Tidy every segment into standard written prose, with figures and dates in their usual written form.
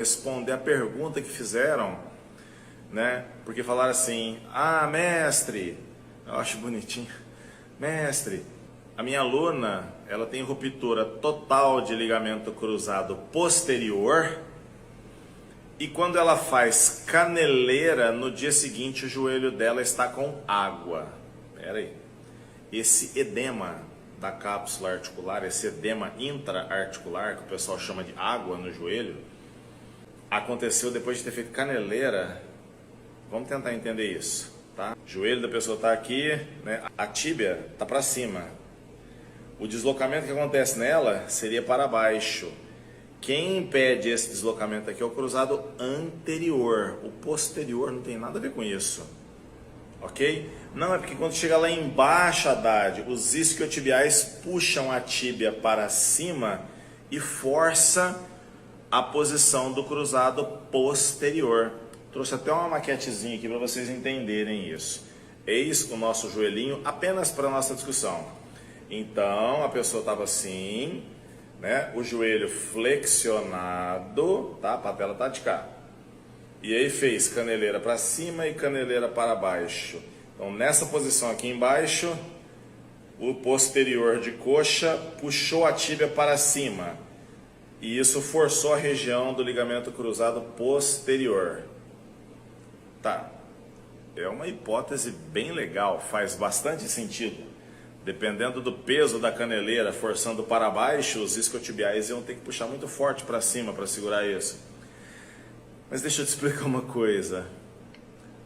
responder a pergunta que fizeram, né? Porque falaram assim: ah, mestre, eu acho bonitinho, mestre, a minha aluna, ela tem ruptura total de ligamento cruzado posterior e quando ela faz caneleira, no dia seguinte o joelho dela está com água. Pera aí, esse edema da cápsula articular, esse edema intra-articular, que o pessoal chama de água no joelho, aconteceu depois de ter feito caneleira. Vamos tentar entender isso, tá? O joelho da pessoa está aqui, né? A tíbia está para cima. O deslocamento que acontece nela seria para baixo. Quem impede esse deslocamento aqui é o cruzado anterior. O posterior não tem nada a ver com isso, ok? Não, é porque quando chega lá embaixo, Haddad, os isquiotibiais puxam a tíbia para cima e força a posição do cruzado posterior. Trouxe até uma maquetezinha aqui para vocês entenderem isso. Eis o nosso joelhinho apenas para a nossa discussão. Então, a pessoa estava assim, né? O joelho flexionado, tá? A patela está de cá. E aí fez caneleira para cima e caneleira para baixo. Então, nessa posição aqui embaixo, o posterior de coxa puxou a tíbia para cima. E isso forçou a região do ligamento cruzado posterior. Tá, é uma hipótese bem legal, faz bastante sentido. Dependendo do peso da caneleira forçando para baixo, os isquiotibiais iam ter que puxar muito forte para cima para segurar isso. Mas deixa eu te explicar uma coisa.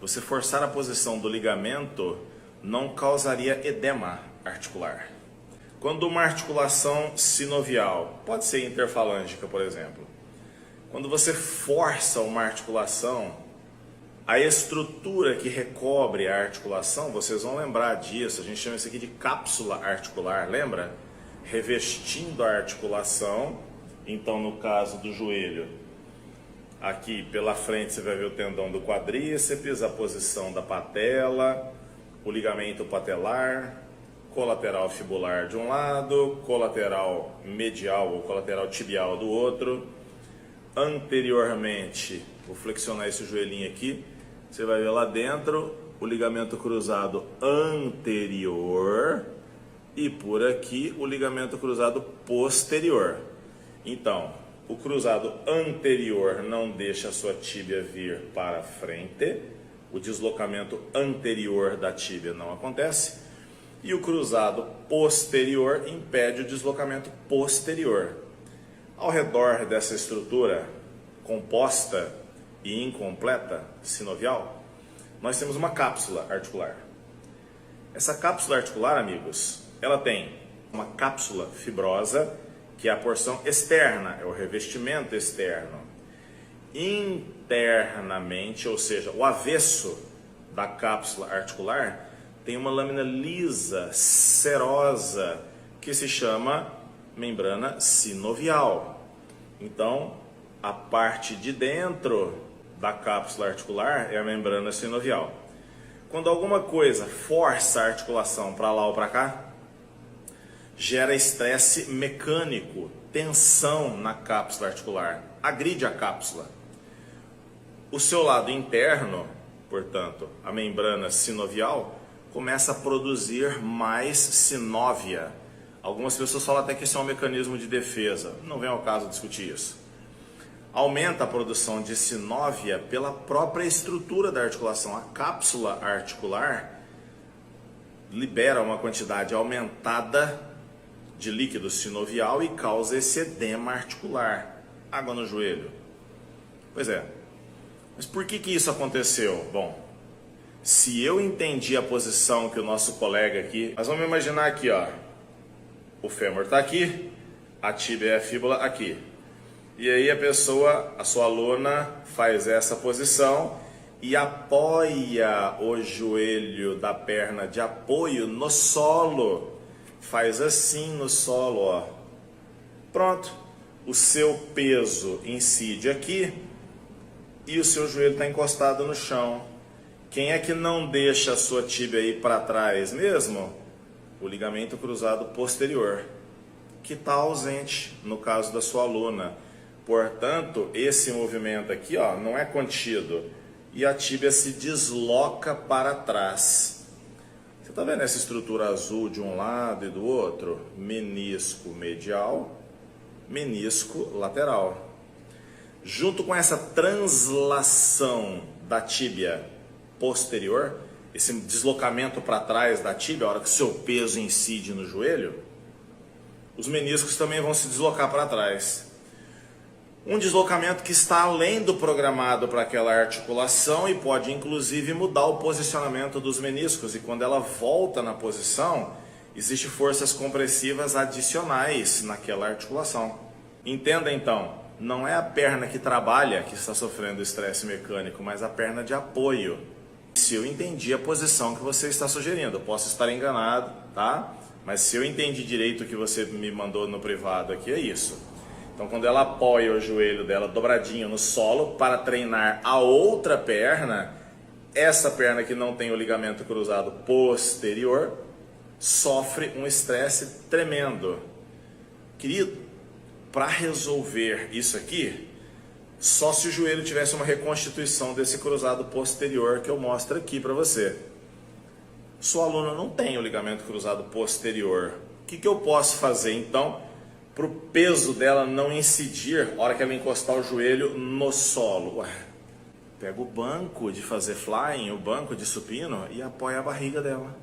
Você forçar a posição do ligamento não causaria edema articular. Quando uma articulação sinovial, pode ser interfalângica, por exemplo, quando você força uma articulação, a estrutura que recobre a articulação, vocês vão lembrar disso, a gente chama isso aqui de cápsula articular, lembra? Revestindo a articulação. Então, no caso do joelho, aqui pela frente você vai ver o tendão do quadríceps, a posição da patela, o ligamento patelar, colateral fibular de um lado, colateral medial ou colateral tibial do outro. Anteriormente, vou flexionar esse joelhinho aqui, você vai ver lá dentro o ligamento cruzado anterior e por aqui o ligamento cruzado posterior. Então, o cruzado anterior não deixa a sua tíbia vir para frente, o deslocamento anterior da tíbia não acontece, e o cruzado posterior impede o deslocamento posterior. Ao redor dessa estrutura composta e incompleta, sinovial, nós temos uma cápsula articular. Essa cápsula articular, amigos, ela tem uma cápsula fibrosa, que é a porção externa, é o revestimento externo. Internamente, ou seja, o avesso da cápsula articular, tem uma lâmina lisa, serosa, que se chama membrana sinovial. Então, a parte de dentro da cápsula articular é a membrana sinovial. Quando alguma coisa força a articulação para lá ou para cá, gera estresse mecânico, tensão na cápsula articular, agride a cápsula. O seu lado interno, portanto, a membrana sinovial, começa a produzir mais sinóvia. Algumas pessoas falam até que isso é um mecanismo de defesa. Não vem ao caso discutir isso. Aumenta a produção de sinóvia pela própria estrutura da articulação. A cápsula articular libera uma quantidade aumentada de líquido sinovial e causa esse edema articular. Água no joelho. Pois é. Mas por que isso aconteceu? Bom, se eu entendi a posição que o nosso colega aqui... Nós vamos imaginar aqui, ó. O fêmur está aqui, a tíbia e a fíbula aqui. E aí a pessoa, a sua aluna, faz essa posição e apoia o joelho da perna de apoio no solo. Faz assim no solo, ó. Pronto. O seu peso incide aqui e o seu joelho está encostado no chão. Quem é que não deixa a sua tíbia ir para trás mesmo? O ligamento cruzado posterior, que está ausente no caso da sua aluna. Portanto, esse movimento aqui, ó, não é contido e a tíbia se desloca para trás. Você está vendo essa estrutura azul de um lado e do outro? Menisco medial, menisco lateral. Junto com essa translação da tíbia posterior, esse deslocamento para trás da tíbia, a hora que o seu peso incide no joelho, os meniscos também vão se deslocar para trás. Um deslocamento que está além do programado para aquela articulação e pode inclusive mudar o posicionamento dos meniscos. E quando ela volta na posição, existem forças compressivas adicionais naquela articulação. Entenda então, não é a perna que trabalha que está sofrendo estresse mecânico, mas a perna de apoio. Se eu entendi a posição que você está sugerindo, eu posso estar enganado, tá? Mas se eu entendi direito o que você me mandou no privado aqui, é isso. Então, quando ela apoia o joelho dela dobradinho no solo para treinar a outra perna, essa perna que não tem o ligamento cruzado posterior sofre um estresse tremendo. Querido, para resolver isso aqui, só se o joelho tivesse uma reconstituição desse cruzado posterior que eu mostro aqui para você. Sua aluna não tem o ligamento cruzado posterior. O que eu posso fazer então para o peso dela não incidir na hora que ela encostar o joelho no solo? Ué, pega o banco de fazer flying, o banco de supino, e apoia a barriga dela.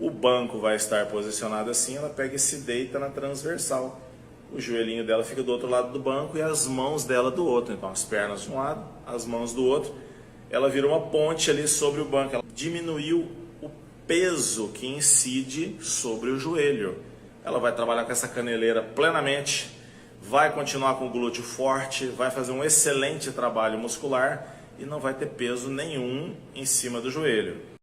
O banco vai estar posicionado assim, ela pega e se deita na transversal. O joelhinho dela fica do outro lado do banco e as mãos dela do outro. Então as pernas de um lado, as mãos do outro. Ela vira uma ponte ali sobre o banco. Ela diminuiu o peso que incide sobre o joelho. Ela vai trabalhar com essa caneleira plenamente, vai continuar com o glúteo forte, vai fazer um excelente trabalho muscular e não vai ter peso nenhum em cima do joelho.